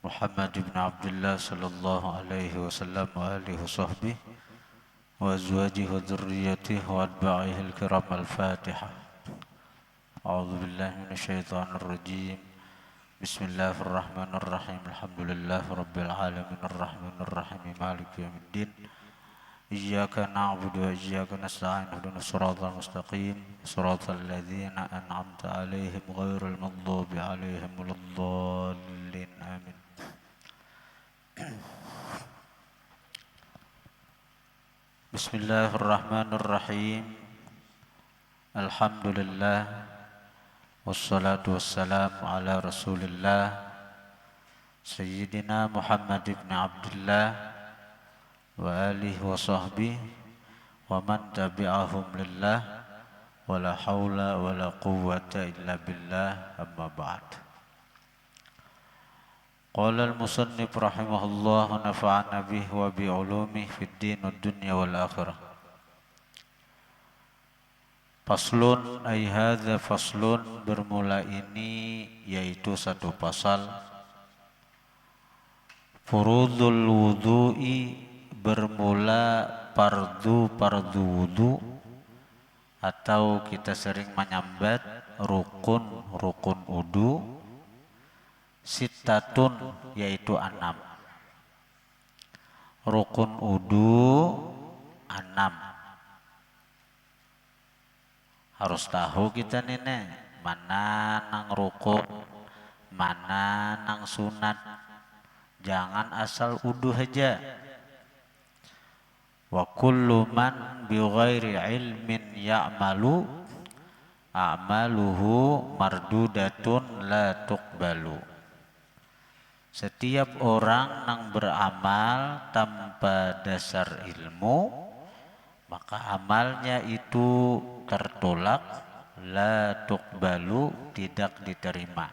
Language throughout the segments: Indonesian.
Muhammad ibn Abdullah sallallahu alaihi wasallam wa alihi wasahbihi wa azwajihi wa dhurriyyatihi wa atba'ihi al-kiram al-Fatihah. A'udzu billahi minasyaitonir rajim. Bismillahirrahmanirrahim. Alhamdulillahi rabbil alamin arrahmanir rahim maliki yaumiddin. Iyyaka na'budu wa iyyaka nasta'in ihdinas siratal mustaqim siratal ladzina an'amta 'alaihim ghairil maghdubi 'alaihim waladdallin. Amin. Bismillahirrahmanirrahim. Alhamdulillah wassalatu wassalamu ala Rasulillah Sayyidina Muhammad ibn Abdullah wa alihi wa sahbihi wa man tabi'ahum lillah wa la hawla wa la quwwata illa billah, amma ba'd. Qala al-musannif rahimahullah wa nafa'ana bihi wa bi'ulumihi fid din wad dunya wal akhirah. Faslun ay hadza faslun, bermula ini yaitu satu pasal. Furudul wudu'i, bermula fardu wudu, atau kita sering menyambat rukun wudu. Sittatun, yaitu 6. Rukun wudu 6. Harus tahu kita nih, mana nang rukun, mana nang sunat. Jangan asal wudu aja. Wa kullu man bi ghairi ilmin ya'malu a'maluhu mardudatun la tuqbalu. Setiap orang yang beramal tanpa dasar ilmu, maka amalnya itu tertolak, la tuqbalu, tidak diterima.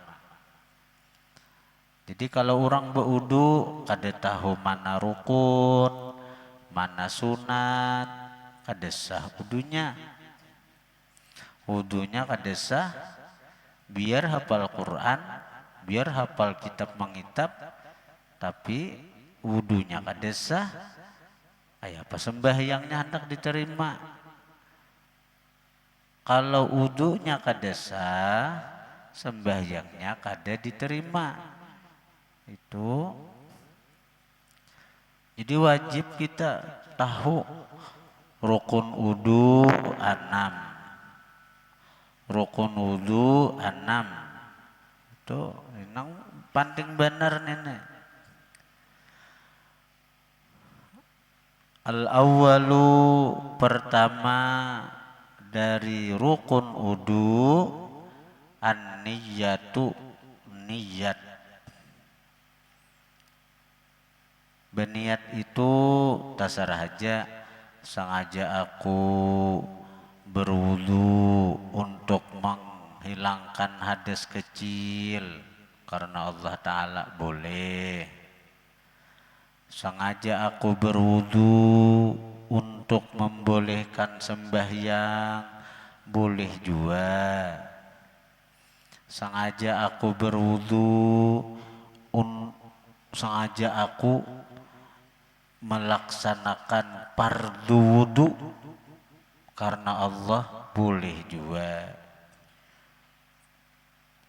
Jadi kalau orang berwudu kada tahu mana rukun, mana sunat, kada sah wudunya. Wudunya kada sah, biar hafal Quran, biar hafal kitab mengitab, tapi wudunya kada sah, apa sembahyangnya hendak diterima? Kalau wudunya kada sah, sembahyangnya kada diterima. Itu jadi wajib kita tahu rukun wudu 6. Rukun wudu 6. Itu nang penting benar nenek. Al-awwalu, pertama dari rukun wudu, an-niyyatu, niat. Berniat itu tasarah aja, sengaja aku berwudu untuk menghilangkan hadas kecil karena Allah Ta'ala, boleh. Sengaja aku berwudu untuk membolehkan sembahyang, boleh juga. Sengaja aku berwudu, sengaja aku melaksanakan fardu wudu karena Allah, boleh juga.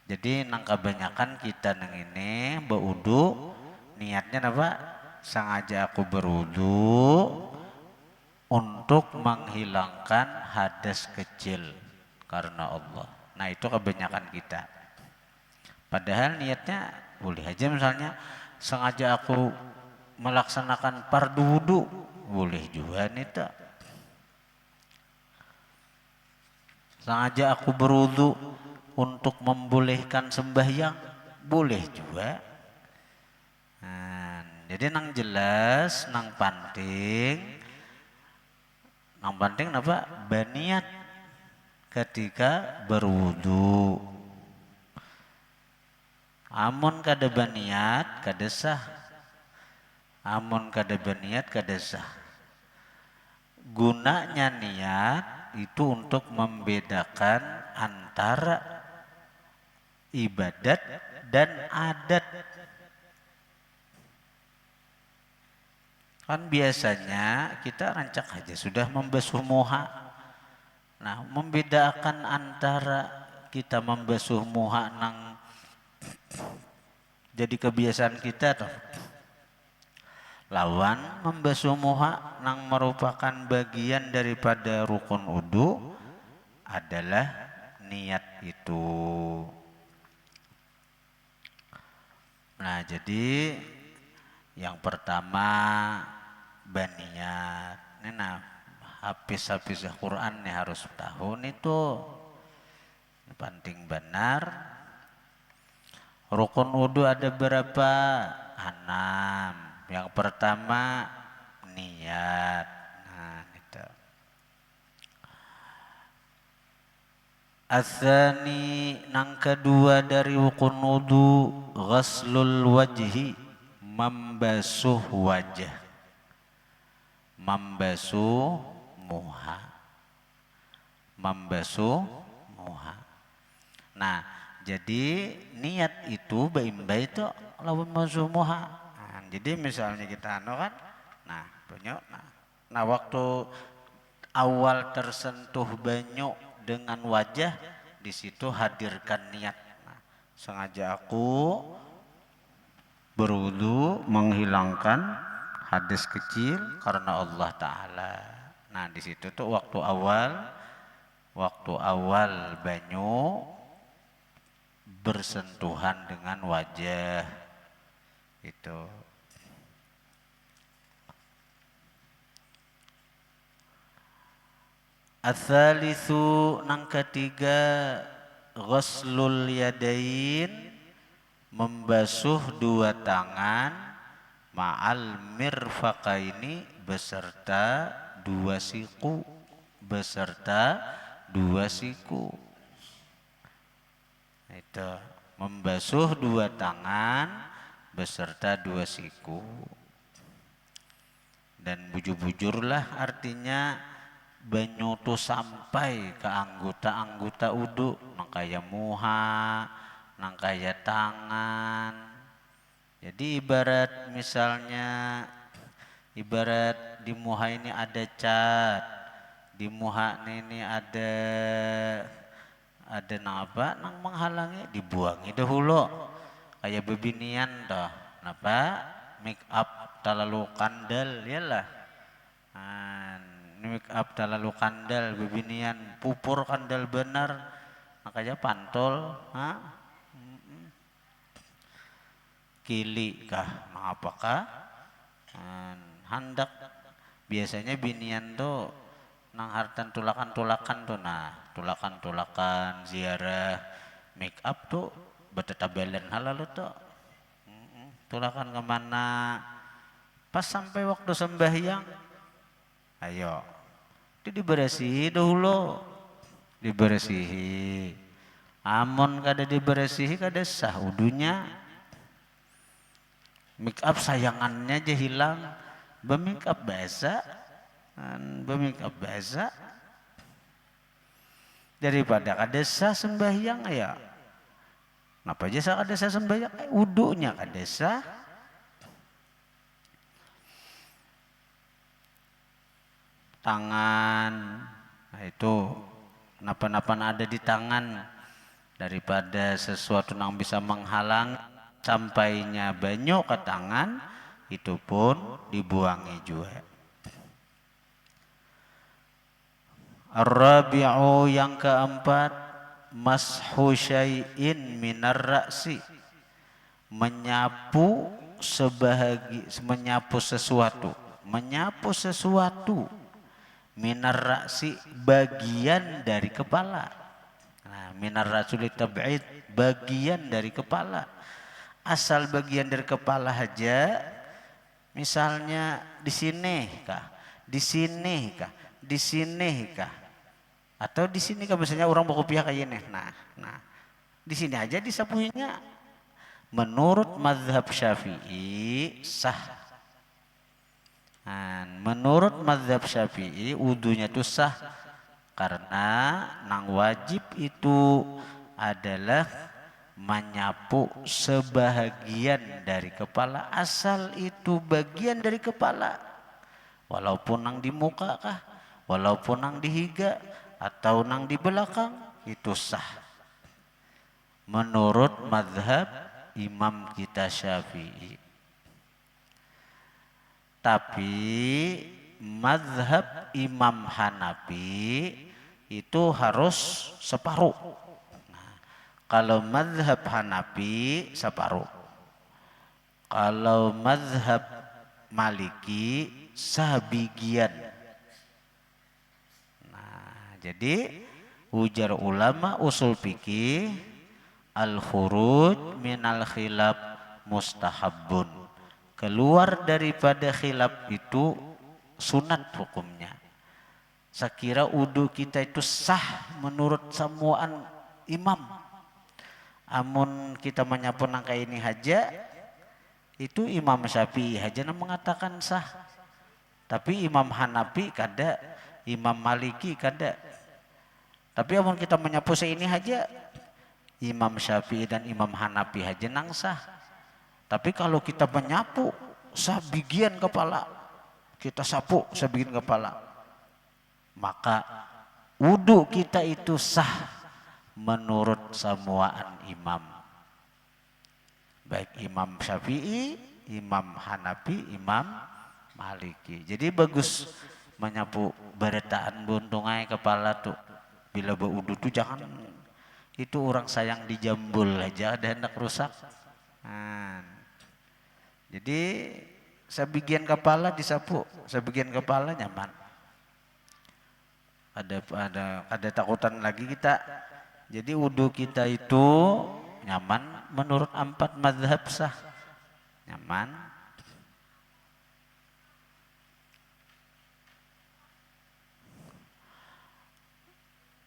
Jadi nang kebanyakan kita nang ini berwudu niatnya apa? Sengaja aku berwudu untuk menghilangkan hadas kecil karena Allah. Nah itu kebanyakan kita. Padahal niatnya boleh aja, misalnya sengaja aku melaksanakan fardu wudu, boleh juga nih tak. Sengaja aku berwudu untuk membolehkan sembahyang, boleh juga. Nah, jadi nang jelas, nang penting apa? Berniat ketika berwudu. Amun kada berniat kada sah. Amun kada berniat kada sah. Gunanya niat itu untuk membedakan antara ibadat dan adat. Kan biasanya kita rancak aja sudah membasuh muha. Nah, membedakan antara kita membasuh muha nang jadi kebiasaan kita toh. Lawan membasuh muha nang merupakan bagian daripada rukun wudu adalah niat itu. Nah, jadi yang pertama baniat. Ini nah, habis Quran nih harus tahu itu penting benar. Rukun wudu ada berapa? 6. Yang pertama niat. Nah, itu. Asani nang kedua dari rukun wudu ghaslul wajhi, membasuh wajah. Membasuh muha. Membasuh muha. Nah, jadi niat itu baimbai itu lawan membasuh muha. Nah, jadi misalnya kita kan, nah banyak, nah waktu awal tersentuh banyu dengan wajah, di situ hadirkan niat. Nah, sengaja aku berwudu menghilangkan hadas kecil karena Allah Ta'ala. Nah, di situ tuh waktu awal banyu bersentuhan dengan wajah itu. Ats-tsalitsu nang ketiga ghuslul yadain, membasuh dua tangan ma'al mirfaqaini beserta dua siku, beserta dua siku. Itu membasuh dua tangan beserta dua siku. Dan bujur-bujurlah artinya banyu tuh sampai ke anggota-anggota wudu, nang kaya muha, nang kaya tangan. Jadi ibarat di muha ini ada cat, di muha ini ada nang apa nang menghalangi, dibuangi dahulu kayak bebinian toh, napa make up terlalu kandel yalah. Make up terlalu kandel bebinian pupur kandel benar makanya pantol kili kah apakah hendak biasanya binian tuh nang hartan tulakan tuh, nah tulakan ziarah make up tuh betetabelen halal tuh. Tulakan kemana pas sampai waktu sembahyang, ayo itu diberesihi dahulu, diberesihi. Amun kada diberesihi kada sah wudunya. Make up sayangannya aja hilang, be-make up biasa, daripada kada sah sembahyang ya. Napa aja sah kada sah sembahyang? Wudunya kada sah. Tangan, nah itu napa-napa ada di tangan daripada sesuatu yang bisa menghalang sampainya banyu ke tangan, itu pun dibuangi juga. Ar-rabi'u yang keempat mashu syai'in minar ra'si, menyapu sesuatu minar ra'si, bagian dari kepala. Nah, minar ra'sul tab'id, bagian dari kepala. Asal bagian dari kepala aja, misalnya di sini kah, di sini kah, di sini kah, atau di sini kah, misalnya orang berkopiah kayak ini. Nah, di sini aja disapuinya. Menurut mazhab Syafi'i sah. Nah, menurut mazhab Syafi'i wudunya itu sah karena nang wajib itu adalah menyapu sebahagian dari kepala, asal itu bagian dari kepala. walaupun nang di muka kah, walaupun nang di higa atau nang di belakang, itu sah menurut mazhab imam kita Syafi'i. Tapi mazhab Imam Hanafi itu harus separuh. Nah, kalau mazhab Hanafi separuh. Kalau mazhab Maliki sabigian. Nah, jadi ujar ulama usul fikih al-khuruj minal khilaf mustahabun. Keluar daripada khilaf itu sunat hukumnya. Sekira wudu kita itu sah menurut samuan imam. Amun kita menyapu nangka ini haja, itu Imam Syafi'i haja yang mengatakan sah. Tapi Imam Hanafi kada, Imam Maliki kada. Tapi amun kita menyapu seini haja, Imam Syafi'i dan Imam Hanafi haja nang sah. Tapi kalau kita menyapu sabigian kepala, kita sapu sabigian kepala, maka wudu kita itu sah menurut samuaan imam. Baik Imam Syafi'i, Imam Hanafi, Imam Maliki. Jadi bagus menyapu beretaan buntungai kepala tuh. Bila berwudu tuh jangan itu orang sayang dijambul aja ada hendak rusak. Jadi sebagian kepala disapu, sebagian kepala nyaman. Ada takutan lagi kita. Jadi wudu kita itu nyaman menurut 4 mazhab sah. Nyaman.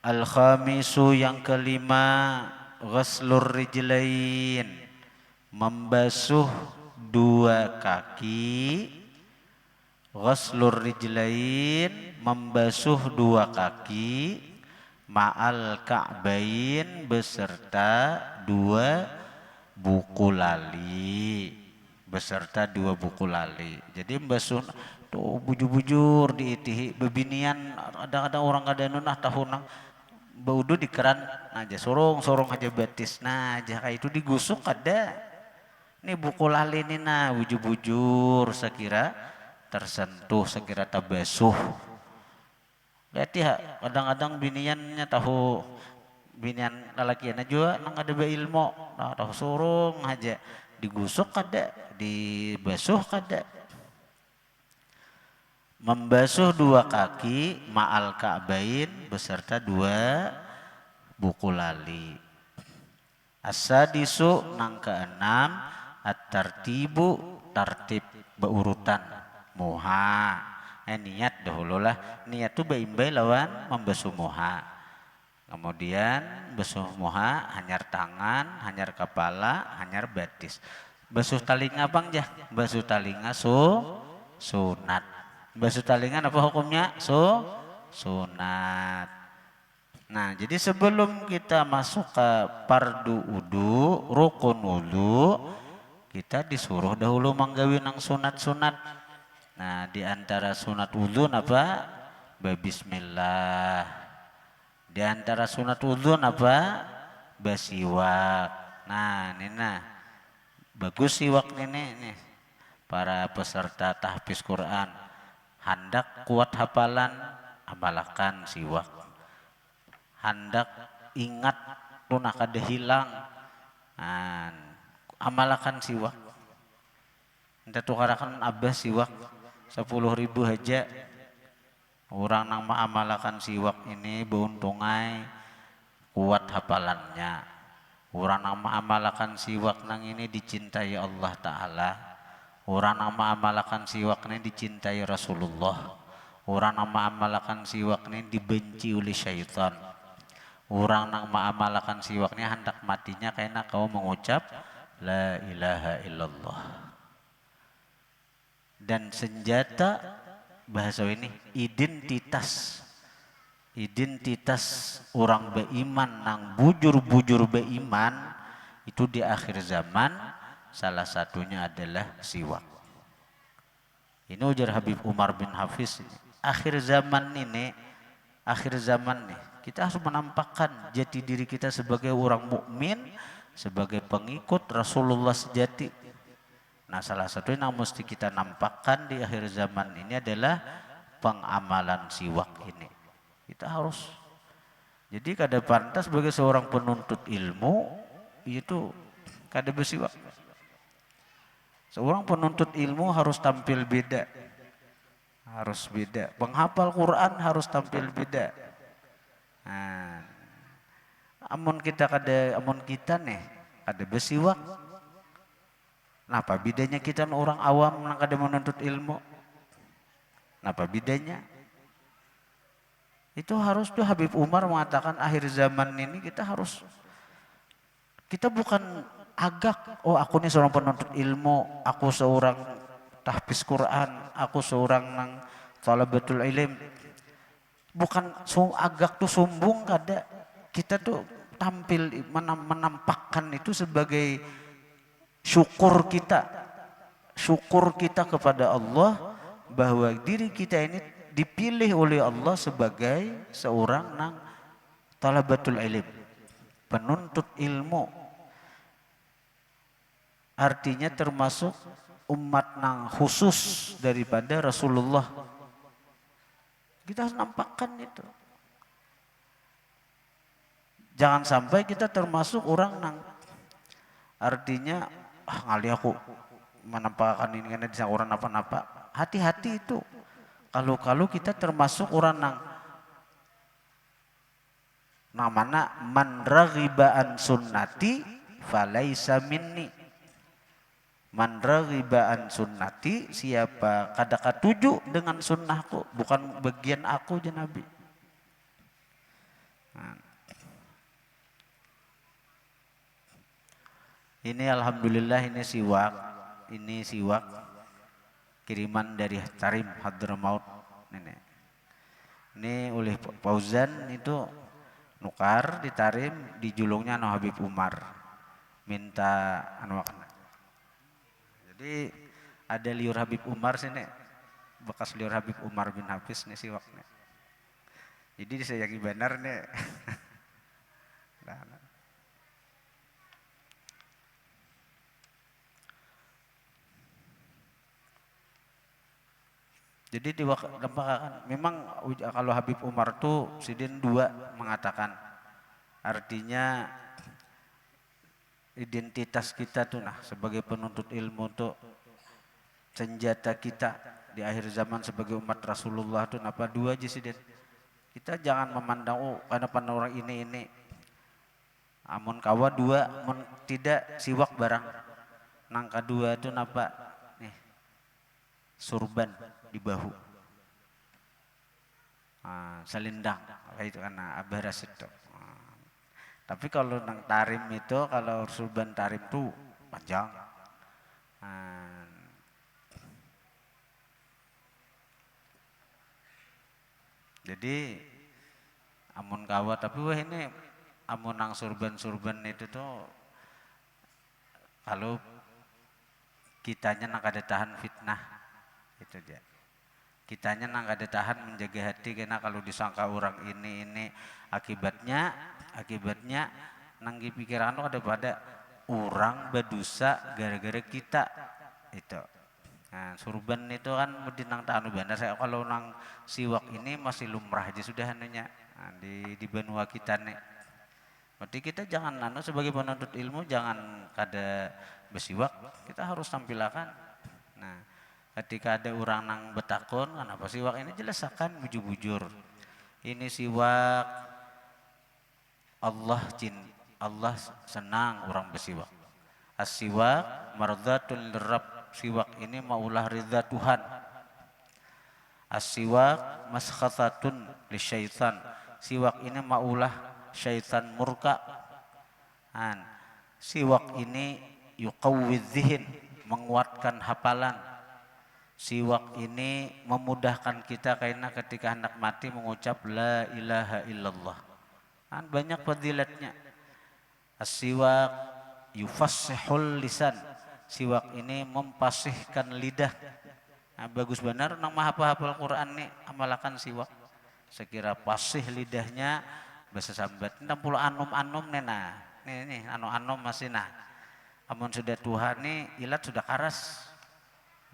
Al-khamisu yang kelima, ghaslur rijlain, membasuh 2 kaki. Ghaslur rijlain, membasuh 2 kaki, ma'al ka'bain, beserta 2 buku lali. Beserta 2 buku lali. Jadi membasuh tuh bujur-bujur diitihi bebinian, ada orang kada nunah tahun baudu di keran aja sorong aja batis nah aja kayak itu digusuk ada. Ini buku lali ini nah bujur-bujur sekira tersentuh, sekira tabasuh. Berarti kadang-kadang biniannya tahu binian lalakian juga nang ada beilmu, nah tahu sorong aja digusuk kada, dibasuh kada. Membasuh 2 kaki ma'al ka'bain beserta 2 buku lali. As-sadisu nang keenam at-tartibu, tartib berurutan muha. Niat dahulu lah. Niat tu baimbai lawan membasuh muha. Kemudian basuh muha, hanyar tangan, hanyar kepala, hanyar batis. Basuh talinga bang jah. Basuh talinga sunat. Basuh talinga apa hukumnya? Sunat. Nah, jadi sebelum kita masuk ke fardu wudu, rukun wudu, kita disuruh dahulu manggawi nang sunat-sunat. Nah, di antara sunat wudu apa? Bismillah. Di antara sunat wudu apa? Basiwak. Nah, ini nah. Bagus siwak ini nih. Para peserta tahfiz Quran hendak kuat hafalan, amalkan siwak. Hendak ingat tunah kada hilang, amalkan siwak. Kita tukarakan abah siwak 10.000 aja. Orang nang amalkan siwak ini beuntungai kuat hafalannya. Orang nang amalkan siwak nang ini dicintai Allah Ta'ala. Orang nang amalkan siwak ini dicintai Rasulullah. Orang nang amalkan siwak ini dibenci oleh syaitan. Orang nang amalkan siwak ini hendak matinya karena kau mengucap la ilaha illallah. Dan senjata bahasa ini identitas orang beriman nang bujur beriman itu di akhir zaman salah satunya adalah siwak. Ini ujar Habib Umar bin Hafiz ini. Akhir zaman nih, kita harus menampakkan jati diri kita sebagai orang mukmin, sebagai pengikut Rasulullah sejati. Nah, salah satu yang mesti kita nampakkan di akhir zaman ini adalah pengamalan siwak ini. Kita harus, jadi kada pantas sebagai seorang penuntut ilmu itu kada bersiwak. Seorang penuntut ilmu harus tampil beda. Harus beda. Penghafal Quran harus tampil beda. Nah, amun kita nih ada bersiwak. Napa bedanya kita orang awam yang kada menuntut ilmu? Napa bedanya? Itu harus tuh Habib Umar mengatakan akhir zaman ini kita bukan agak, oh aku nih seorang penuntut ilmu, aku seorang tahfiz Quran, aku seorang nang thalabatul ilm. Bukan agak tuh sombong kada. Kita tuh tampil menampakkan itu sebagai syukur kita kepada Allah bahwa diri kita ini dipilih oleh Allah sebagai seorang nang thalabatul ilm, penuntut ilmu. Artinya termasuk umat nang khusus daripada Rasulullah. Kita harus nampakkan itu. Jangan sampai kita termasuk orang nang artinya ngali aku menampakkan ini karena bisa orang apa-apa. Hati-hati itu. Kalau kita termasuk orang nang namanya man raghiba an sunnati falaisa minni. Man raghiba an sunnati, siapa kada katuju dengan sunnahku, bukan bagian aku je Nabi. Nah. Ini alhamdulillah ini siwak kiriman dari Tarim Hadramaut ini oleh Fauzan itu nukar di Tarim dijulungnya no Habib Umar minta jadi ada liur Habib Umar sini bekas liur Habib Umar bin Hafiz nih siwaknya jadi saya yakin benar nih nah. Jadi memang kalau Habib Umar tuh Sidin dua mengatakan artinya identitas kita tuh sebagai penuntut ilmu tuh senjata kita di akhir zaman sebagai umat Rasulullah tuh apa dua aja Sidin. Kita jangan memandang karena pandang orang ini amun kawa dua tidak siwak barang nangka dua tuh napa nih surban di bahu selendang itu karena abaras itu tapi kalau nang Tarim itu kalau surban Tarim tuh panjang jadi amun kawa tapi wah ini amun nang surban itu tuh kalau kitanya nang kada tahan fitnah itu dia kitanya nang kada tahan menjaga hati karena kalau disangka orang ini akibatnya nang pikiran ada pada orang berdosa gara-gara kita itu. Nah, surban itu kan mesti nang tahan bandar saya kalau nang siwak ini masih lumrah aja sudah anunya di benua kita nih. Berarti kita jangan sebagai penuntut ilmu jangan kada bersiwak, kita harus tampilkan. Nah, ketika ada orang nang betakon kenapa siwak ini jelaskan bujur-bujur ini siwak Allah senang orang bersiwak as-siwak mardhatun lirabb siwak ini maulah ridha Tuhan as-siwak maskhatatun lisyaitan siwak ini maulah syaitan murka siwak ini yuqawwidz zihin menguatkan hafalan siwak ini memudahkan kita karena ketika hendak mati mengucap la ilaha illallah. Banyak fadilatnya. As-siwak yufassihul lisan. Siwak ini mempasihkan lidah. Nah, bagus benar nang maha hafal Quran nih amalakan siwak. Sekira pasih lidahnya bisa sambat 60 anum-anum nih nah. Nih anu-anum masih nah. Amun sudah Tuhan nih ilat sudah karas.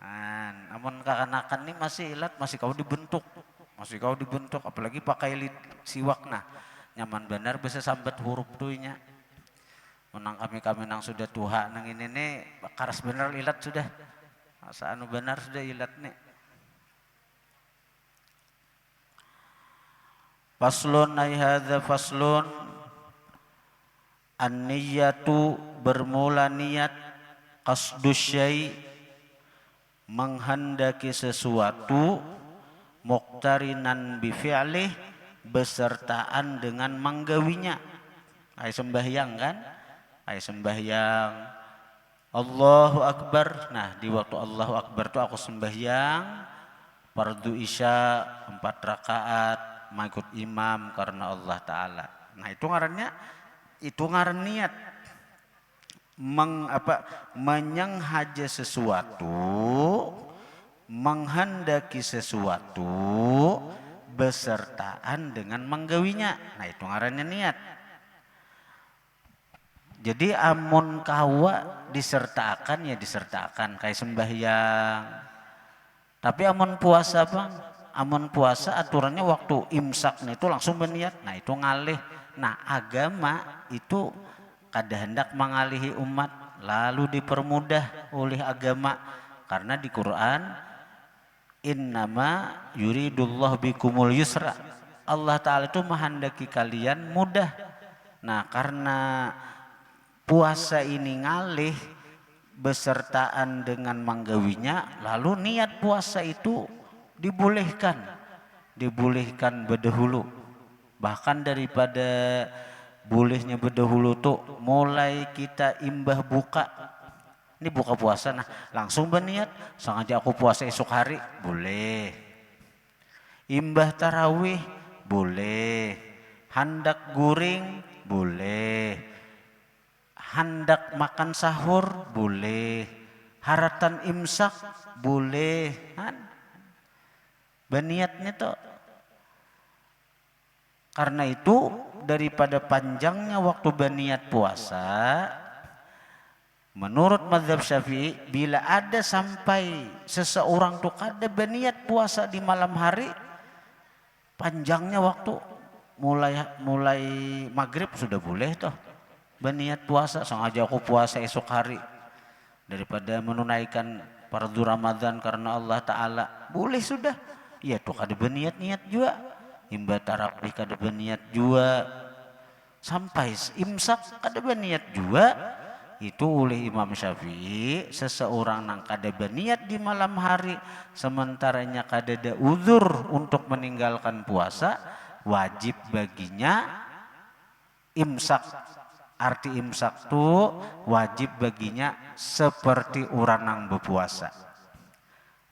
Nah, amun kekanakan nih masih ilat masih kau dibentuk. Masih kau dibentuk apalagi pakai siwak nah. Nyaman benar bisa sambat huruf tuhnya. Menang kami nang sudah Tuhan nang ini nih karas benar ilat sudah. Asa anu benar sudah ilat nih. Faslun ay hadza faslun an-niyatu bermula niat qasdus syai menghendaki sesuatu muqtarinan bi fi'lih besertaan dengan menggawinya. Ay sembahyang kan? Ay sembahyang Allahu Akbar. Nah, di waktu Allahu Akbar itu aku sembahyang fardu isya 4 rakaat mengikut imam karena Allah Ta'ala. Nah, itu ngaran niat. Menyenghaja sesuatu, menghendaki sesuatu besertaan dengan menggawinya. Nah, itu ngarannya niat. Jadi amun kawa disertakan ya disertakan kayak sembahyang. Tapi amun puasa bang, amun puasa aturannya waktu imsak itu langsung berniat. Nah itu ngalih. Nah agama itu kada hendak mengalihi umat lalu dipermudah oleh agama karena di Quran innama yuridullah bikumul yusra. Allah Ta'ala itu menghendaki kalian mudah. Nah karena puasa ini ngalih besertaan dengan menggawinya lalu niat puasa itu dibolehkan berdahulu, bahkan daripada bolehnya berdahulu tuh mulai kita imbah buka ini buka puasa nah langsung berniat sengaja aku puasa esok hari boleh, imbah tarawih boleh, hendak guring boleh, hendak makan sahur boleh, haratan imsak boleh kan? Berniatnya tuh. Karena itu daripada panjangnya waktu berniat puasa, menurut mazhab Syafi'i bila ada sampai seseorang tuh kada berniat puasa di malam hari, panjangnya waktu mulai maghrib sudah boleh tuh berniat puasa, sengaja aku puasa esok hari daripada menunaikan fardu Ramadan karena Allah Ta'ala boleh sudah ya tuh kada berniat-niat juga, imbah tarawih kada berniat juga, sampai imsak kada berniat juga. Itu oleh Imam Syafi'i seseorang nang kada berniat di malam hari sementaranya kada ada uzur untuk meninggalkan puasa wajib baginya imsak. Arti imsak itu wajib baginya seperti orang yang berpuasa.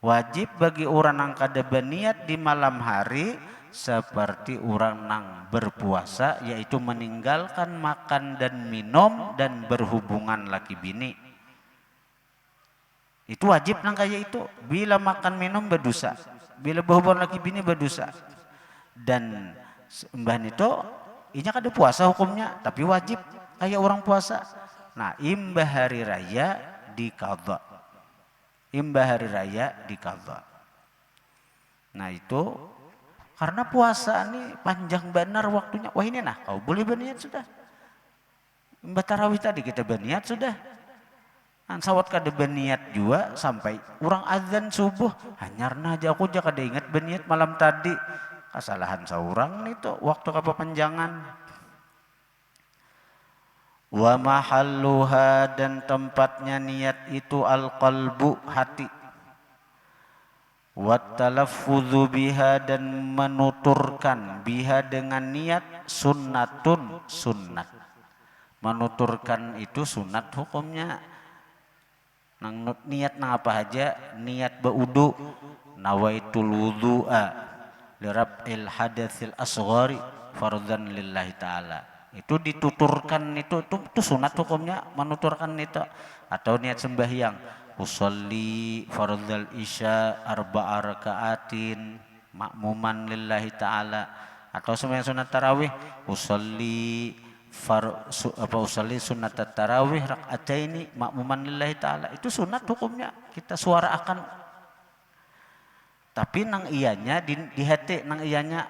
Wajib bagi orang yang kada berniat di malam hari seperti orang yang berpuasa, yaitu meninggalkan makan dan minum dan berhubungan laki bini. Itu wajib nang kaya itu. Bila makan minum berdosa, bila berhubungan laki bini berdosa. Dan mbah itu inya kada puasa hukumnya, tapi wajib kayak orang puasa. Nah, imbah hari raya diqadha. Imbah hari raya diqadha. Nah, itu karena puasa ini panjang benar waktunya. Wah ini nah, kau boleh berniat sudah. Imbah tarawih tadi kita berniat sudah. Ansawat kada berniat juga sampai orang azan subuh. Hanyarna aja aku kada ingat berniat malam tadi. Kesalahan seorang itu waktu kepanjangan. Wa mahalluha dan tempatnya niat itu al-qalbu hati. Wa talaffudzu biha dan menuturkan biha dengan niat sunnatun sunnat. Menuturkan itu sunat hukumnya. Nang niat nang apa aja, niat baudu nawaitul wudu'a lirab'il hadatsil asghari fardhan lillahi ta'ala. Itu dituturkan itu sunat hukumnya menuturkan itu. Atau niat sembahyang usolli fardhal isya arba'a raka'atin makmuman lillahi ta'ala, atau sembahyang sunat tarawih usolli usolli sunat tarawih raka'ataini makmuman lillahi ta'ala. Itu sunat hukumnya, kita suaraakan. Tapi nang iyanya di hati, nang iyanya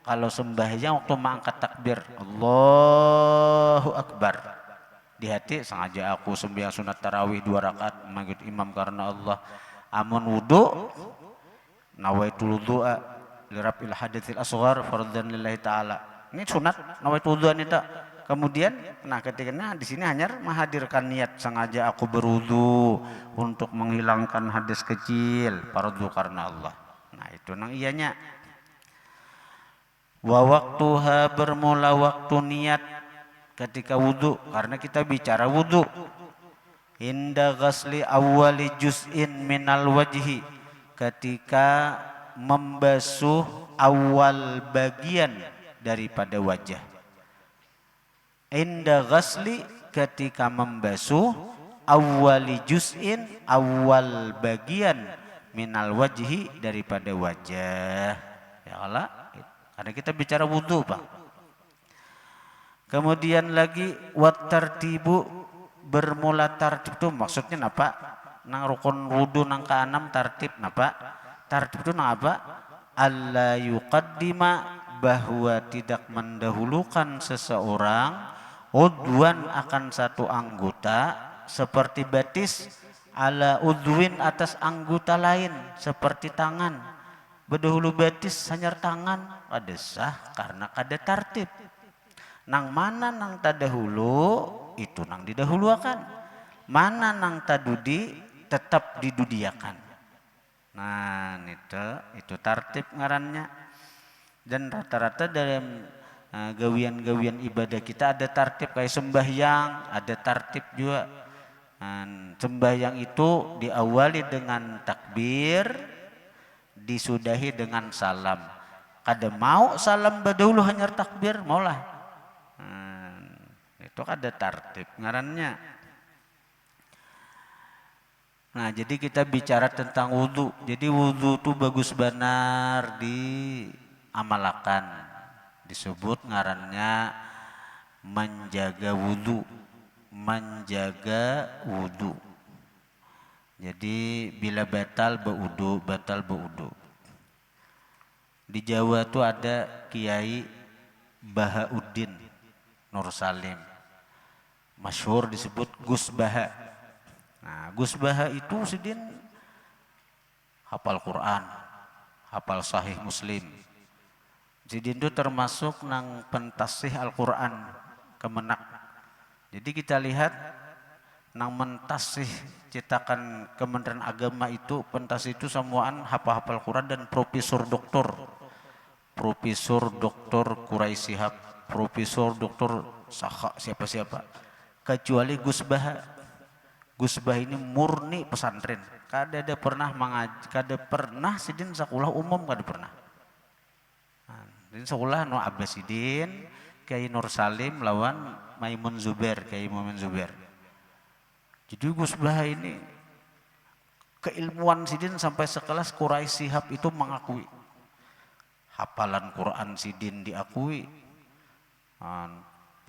kalau sembahyang waktu mengangkat takbir Allahu Akbar, di hati sengaja aku sembahyang sunat tarawih 2 rakaat mengikut imam karena Allah. Amun wudu nawaitul wudu'a liraf'il haditsil asghar fardhan lillahi ta'ala. Ini sunat nawaitul wudu'an itu. Kemudian nah ketika di sini hanya menghadirkan niat sengaja aku berwudu untuk menghilangkan hadas kecil fardhu karena Allah. Nah itu nang iyanya. Wa waktuha bermula waktu niat ketika wudu, karena kita bicara wudu. Inda ghasli awwali juz'in minal wajhi, ketika membasuh awal bagian daripada wajah. Inda ghasli, ketika membasuh awwali juz'in, awal bagian minal wajhi, daripada wajah. Ya Allah, karena kita bicara wudu, Pak. Kemudian lagi wat tartibu, bermula tartib itu maksudnya apa? Nang rukun wudu nang keenam tartib napa? Tartib itu nang apa? Alla yuqaddima, bahwa tidak mendahulukan seseorang udwan akan satu anggota seperti batis ala udwin atas anggota lain seperti tangan. Berdahulu batis hanyar tangan kada sah karena kada tartib. Nang mana nang tadahulu itu nang didahuluakan, mana nang tadudi tetap didudiakan. Nah itu tartib ngarannya. Dan rata-rata dalam gawian-gawian ibadah kita ada tartib, kayak sembahyang ada tartib juga. Sembahyang itu diawali dengan takbir, disudahi dengan salam. Kada mau salam badahulu hanya takbir maulah. Itu kada tartib ngarannya. Nah jadi kita bicara tentang wudu. Jadi wudu itu bagus benar diamalkan. Disebut ngarannya menjaga wudu. Menjaga wudu. Jadi bila batal baudu, batal baudu. Di Jawa tuh ada Kiai Bahauddin Nur Salim, masyhur disebut Gus Baha. Nah Gus Baha itu sidin hafal Quran, hafal Sahih Muslim. Sidin itu termasuk nang pentasih Al-Quran kemenak. Jadi kita lihat nang mentasih cetakan Kementerian Agama itu, pentasih itu semuaan hafal Quran dan profesor doktor Quraisy Shihab, profesor doktor Sakha siapa-siapa, kecuali Gus Baha. Gus Baha ini murni pesantren, kada ada pernah kada pernah sidin sekolah umum, kada pernah. Jadi sekolah no Abbasidin, Kiai Nur Salim lawan Maimun Zubair, Kiai Maimun Zubair. Jadi Gus Baha ini keilmuan sidin sampai sekelas Quraisy Shihab itu mengakui. Hafalan Quran sidin diakui.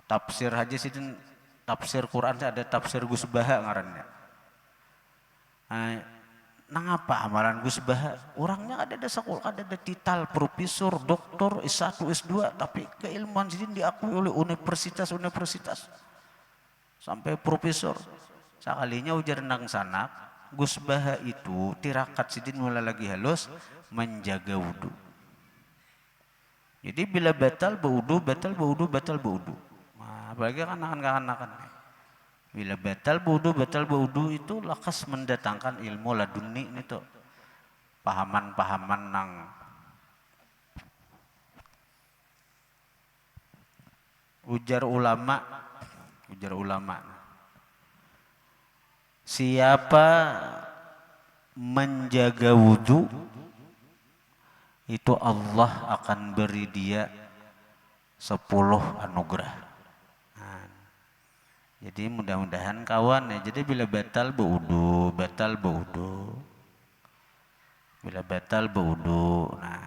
Tafsir aja sidin, tafsir Quran ada tafsir Gus Baha ngarannya. Nang apa amalan Gus Baha? Orangnya ada sekolah, ada titel profesor, doktor, S1, S2, tapi keilmuan sidin diakui oleh universitas sampai profesor. Sekalinya ujar nang sanak, Gus Baha itu tirakat sidin mulai lagi halus menjaga wudu. Jadi bila batal baudu, batal baudu, batal baudu. Nah, apalagi kan anak-anak. Bila batal baudu itu lakas mendatangkan ilmu laduni itu. Pahaman-pahaman nang ujar ulama. Siapa menjaga wudu, itu Allah akan beri dia 10 anugerah. Jadi mudah-mudahan kawan ya. Jadi bila batal beudu, batal beudu. Bila batal beudu. Nah,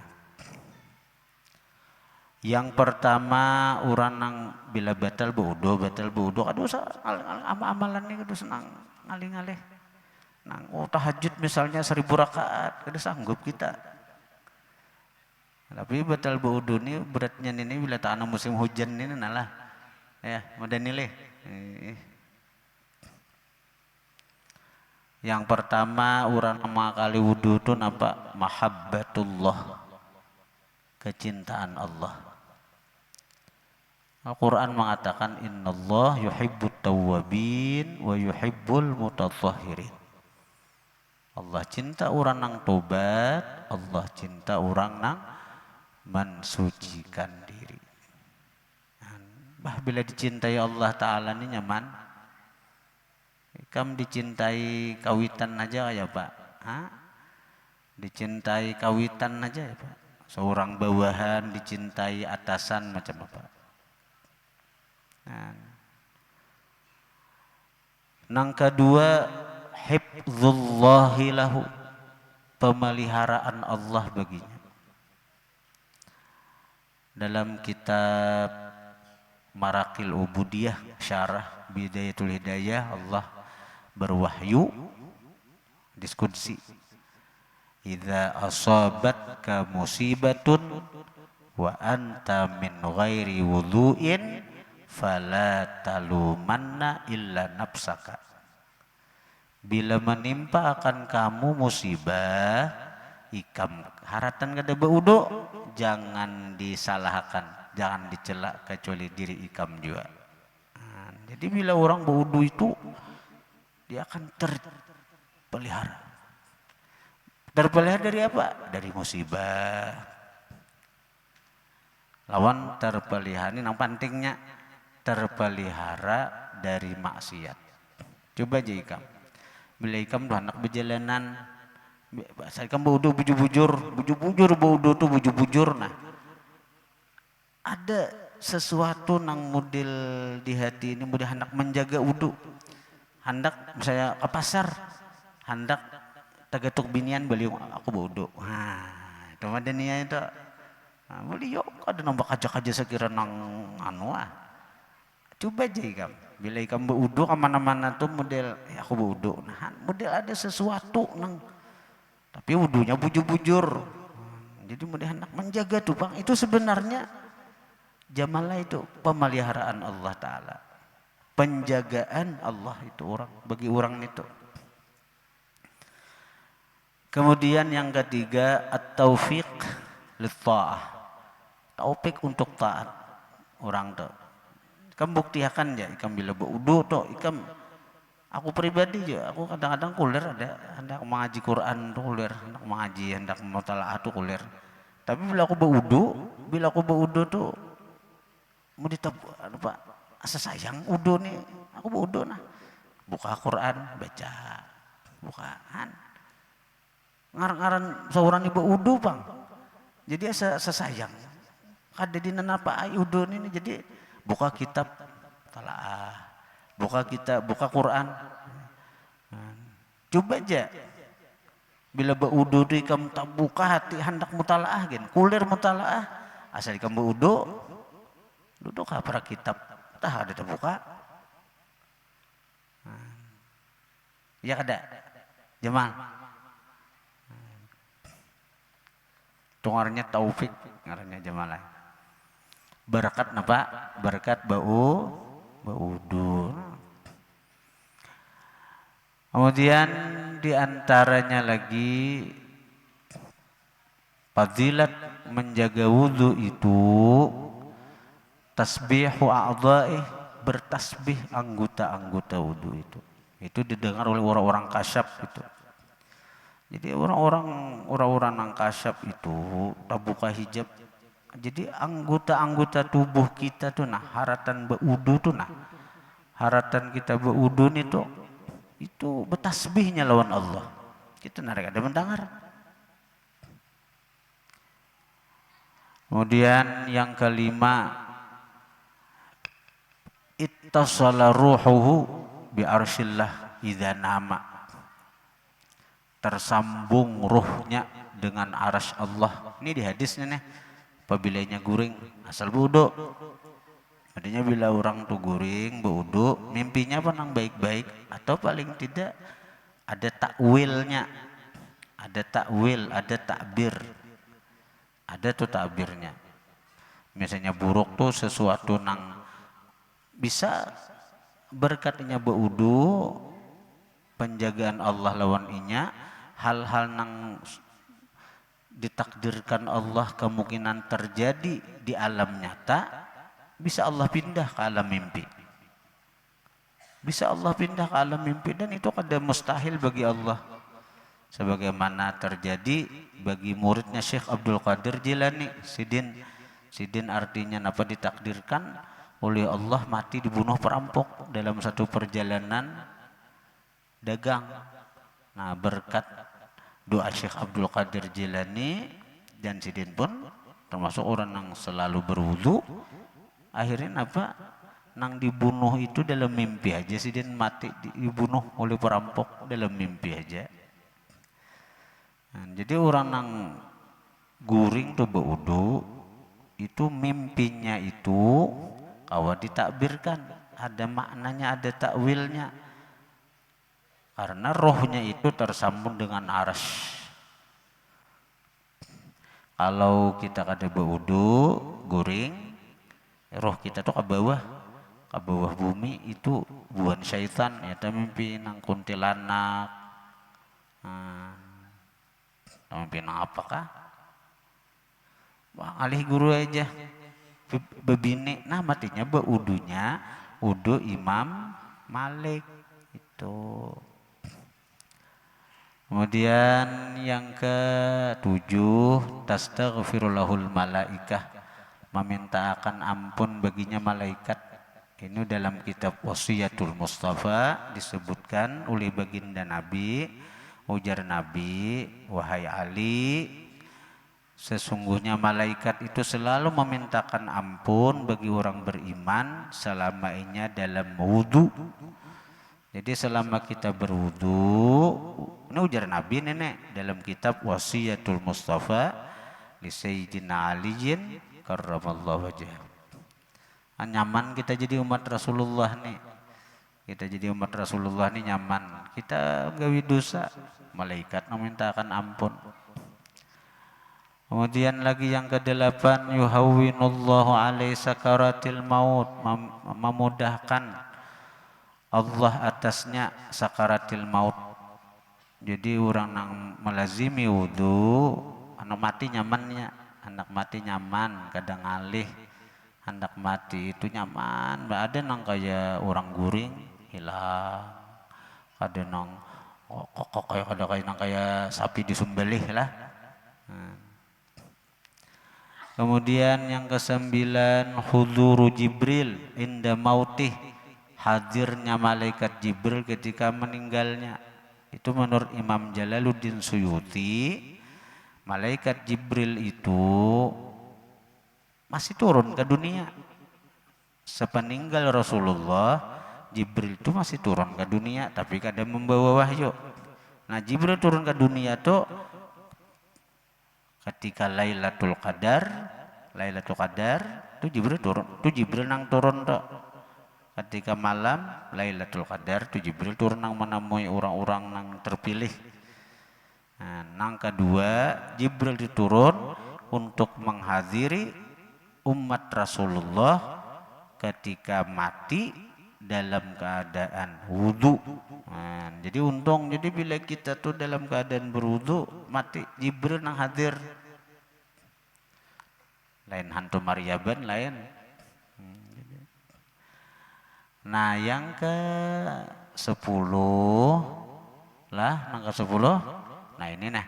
yang pertama orang nang bila batal beudu, aduh amalan ini kudu senang ngalih-ngalih. Nang tahajud misalnya 1000 rakaat, kada sanggup kita. Tapi batal beudu ini beratnya ini bila tanah musim hujan ini nalah. Ya, mudah nilai. Yang pertama orang nama kali wudu itu nampak mahabbatullah, kecintaan Allah. Al-Quran mengatakan innallah yuhibbut tawwabin wa yuhibbul mutatahhirin. Allah cinta orang nang tobat, Allah cinta orang nang mensucikan diri. Bah bila dicintai Allah Ta'ala ini nyaman. Kamu dicintai kawitan aja ya Pak? Hah? Dicintai kawitan aja ya Pak? Seorang bawahan dicintai atasan macam apa? Nah. Nang kedua, hifdzullahi lahu, pemeliharaan Allah baginya. Dalam kitab Marakil Ubudiyah Syarah Bidayatul Hidayah, Allah berwahyu diskusi, idza asabatka musibatun wa anta min ghairi wudhu'in fala talumanna illa nafsaka. Bila menimpa akan kamu musibah ikam haratan kada beudu, jangan disalahkan, jangan dicela kecuali diri ikam juga. Nah, jadi bila orang beudu itu dia akan terpelihara. Terpelihara dari apa? Dari musibah. Lawan terpelihara ini yang pentingnya terpelihara dari maksiat. Coba aja ikam. Bila ikam tuh anak berjalanan, saya ikam beudu bujur-bujur beudu tuh bujur-bujur. Nah, ada sesuatu nang model di hati ini, model hendak menjaga wudu. Hendak misalnya ke pasar, hendak tagatuk binian beliau aku beudu. Nah, itu mah nia itu. Nah, beliau kada nambah aja sekira nang anu ah. Coba aja ikam. Bila ikam beudu kemana-mana tuh model ya aku beudu. Nah, model ada sesuatu nang tapi wudunya bujur-bujur. Jadi model hendak menjaga tuh Bang. Itu sebenarnya jamalah itu pemeliharaan Allah Ta'ala, penjagaan Allah itu orang bagi orang itu. Kemudian yang ketiga at-taufiq lit-ta'ah, taufik untuk taat orang tuh. Ikam buktiakan ya ikam bila beudu tuh ikam, aku pribadi juga aku kadang-kadang kuler ada hendak mengaji Quran tuh kuler, hendak mengaji hendak mutalaah tuh kuler. Tapi bila aku beudu tuh mau apa asa sayang udo nih aku udo nah buka Quran baca bukaan ngaran seorang ibu udo Bang, jadi asa sayang kada di apa ai udo ini. Jadi buka kitab talaah, buka Quran. Coba aja bila beudu tu ikam tak buka hati hendak mutalaah gen kulir mutalaah asal ikam beudu duduk para kitab tah ada terbuka. Ya kada Jamal. Tungarnya taufik ngarannya Jamal. Berkat napa? Berkat beudu. Kemudian diantaranya lagi fadilat menjaga wudu itu tasbihu a'dha'i, bertasbih anggota-anggota wudu itu didengar oleh orang-orang kasyaf itu. Jadi orang-orang yang kasyaf itu tak buka hijab. Jadi anggota-anggota tubuh kita tuh nah haratan beudu tuh nah haratan kita beudu itu bertasbihnya lawan Allah. Kita narik ada mendengar. Kemudian yang kelima ittasala ruhuhu bi arsyillah idza nama. Tersambung ruhnya dengan arasy Allah. Ini di hadisnya nih. Apabila guring asal wudu. Artinya bila orang tuh guring berwudu, mimpinya apa nang baik-baik atau paling tidak ada takwilnya. Ada takwil, ada takbir. Ada tuh takbirnya. Misalnya buruk tuh sesuatu nang bisa berkatnya berwudu, penjagaan Allah lawan inya, hal-hal nang ditakdirkan Allah kemungkinan terjadi di alam nyata, bisa Allah pindah ke alam mimpi. Bisa Allah pindah ke alam mimpi dan itu kada mustahil bagi Allah. Sebagaimana terjadi bagi muridnya Syekh Abdul Qadir Jilani, Sidin. Sidin artinya apa, ditakdirkan oleh Allah mati dibunuh perampok dalam satu perjalanan dagang. Nah, berkat doa Syekh Abdul Qadir Jilani dan Sidin pun termasuk orang yang selalu berwudu, akhirnya apa, nang dibunuh itu dalam mimpi aja. Sidin mati dibunuh oleh perampok dalam mimpi aja. Nah, jadi orang nang guring tuh berwudu itu mimpinya itu kawa ditakbirkan, ada maknanya, ada takwilnya. Karena rohnya itu tersambung dengan arasy. Kalau kita kada berwudu, guring, roh kita tuh ke bawah bumi, itu buan syaitan, ya mimpi nang kuntilanak. Mimpi nang apakah? Wah, alih guru aja. Bebini, nah matinya berwudunya, wudu Imam Malik itu. Kemudian yang ke-7, tastaghfirulahul malaikah, memintakan ampun baginya malaikat. Ini dalam kitab Wasiyatul Mustafa disebutkan oleh baginda Nabi, ujar Nabi, wahai Ali, sesungguhnya malaikat itu selalu memintakan ampun bagi orang beriman selama inya dalam wudu. Jadi selama kita berwudu, ini ujar Nabi nenek dalam kitab Wasiyatul Mustafa li Sayyidina Aliyin karramallahu wajhah. Nyaman kita jadi umat Rasulullah nih. Kita jadi umat Rasulullah nih nyaman. Kita gawi dosa, malaikat memintakan ampun. Kemudian lagi yang ke-8, yuhawwinullahu alaihi sakaratil maut, memudahkan Allah atasnya sakaratil maut. Jadi orang yang melazimi wudu, anak mati nyamannya, anak mati nyaman, kadang alih, anak mati itu nyaman. Ada nang kayak orang guring hilang, ada nang kok kayak ada kayak nang kayak sapi disembelih lah. Kemudian yang ke-9, huzuru Jibril inda mautih, hadirnya malaikat Jibril ketika meninggalnya. Itu menurut Imam Jalaluddin Suyuti, malaikat Jibril itu masih turun ke dunia. Sepeninggal Rasulullah, Jibril itu masih turun ke dunia, tapi kadang membawa wahyu. Nah, Jibril turun ke dunia tuh ketika Lailatul Qadar itu Jibril turun, itu Jibril nang turun tuh. Ketika malam Lailatul Qadar itu Jibril turun nang menemui orang-orang nang terpilih. Nah, nang kedua Jibril diturun untuk menghadiri umat Rasulullah ketika mati dalam keadaan wudu. Nah, jadi untung, jadi bila kita tuh dalam keadaan berwudu mati, Jibril nang hadir. Lain hantu Maryaban lain. Nah, yang ke-10 lah, yang ke-10. Nah, ini nah.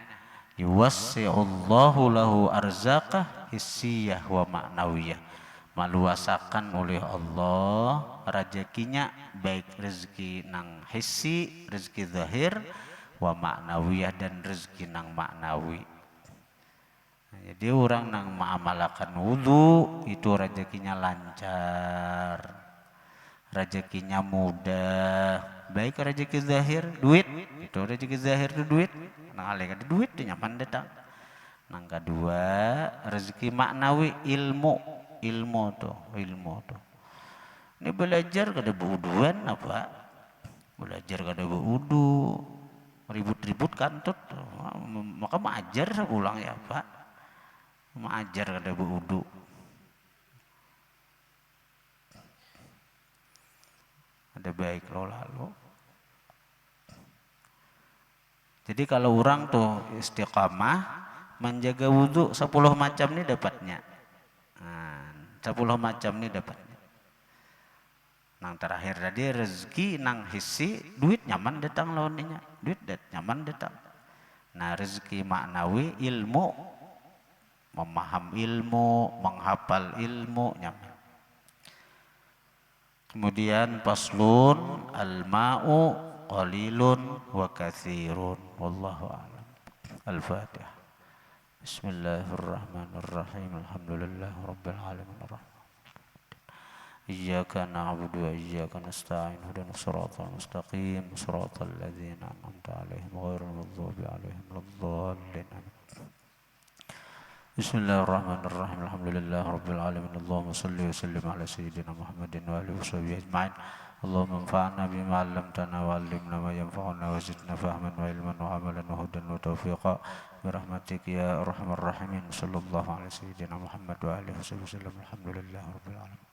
Yuwassi'ullahu lahu arzaqah hissiyah wa ma'nawiyah. Meluasakan oleh Allah rezekinya, baik rezeki nang hissi, rezeki zahir, wa ma'nawiyah, dan rezeki nang maknawi. Nah, jadi orang nang mengamalkan wudu itu rezekinya lancar. rezekinya mudah, baik rezeki zahir duit, itu rezeki zahir itu duit, nang alih ada duit dia nyaman datang. Nang kedua rezeki maknawi ilmu, ilmu tuh. Ini belajar kada beuduan apa? Belajar kada beudu, ribut-ribut kantut, maka maajar ulang ya Pak, maajar kada beudu. Ada baik lo lalu. Jadi kalau orang tuh istiqamah menjaga wudhu 10 macam nih dapatnya. Nah, 10 macam nih dapatnya. Nang terakhir tadi rezeki nang hisi duit nyaman datang lawannya. Duit nyaman datang. Nah rezeki maknawi ilmu, memaham ilmu, menghafal ilmu nyaman. Kemudian paslun al-ma'u qalilun wa katsirun wallahu a'lam. Al-Fatihah. Bismillahirrahmanirrahim. Alhamdulillahirabbil alamin. Iyyaka na'budu wa iyyaka nasta'in. Ihdinas siratal mustaqim. Siratal ladzina an'amta 'alaihim ghairil maghdubi 'alaihim waladdallin. Bismillahirrahmanirrahim. Alhamdulillahirabbil alamin. Allahumma shalli wa sallim ala sayyidina Muhammadin wa alihi washabihi ajma'in. Allahumma anfa'na bima 'allamtana wa 'allimna ma yanfa'una wa zidna fahman wa ilman wa 'amalan wa hudan wa tawfiqa birahmatika ya arhamar rahimin. Sallallahu ala sayyidina Muhammad wa alihi wasallam. Alhamdulillahirabbil alamin.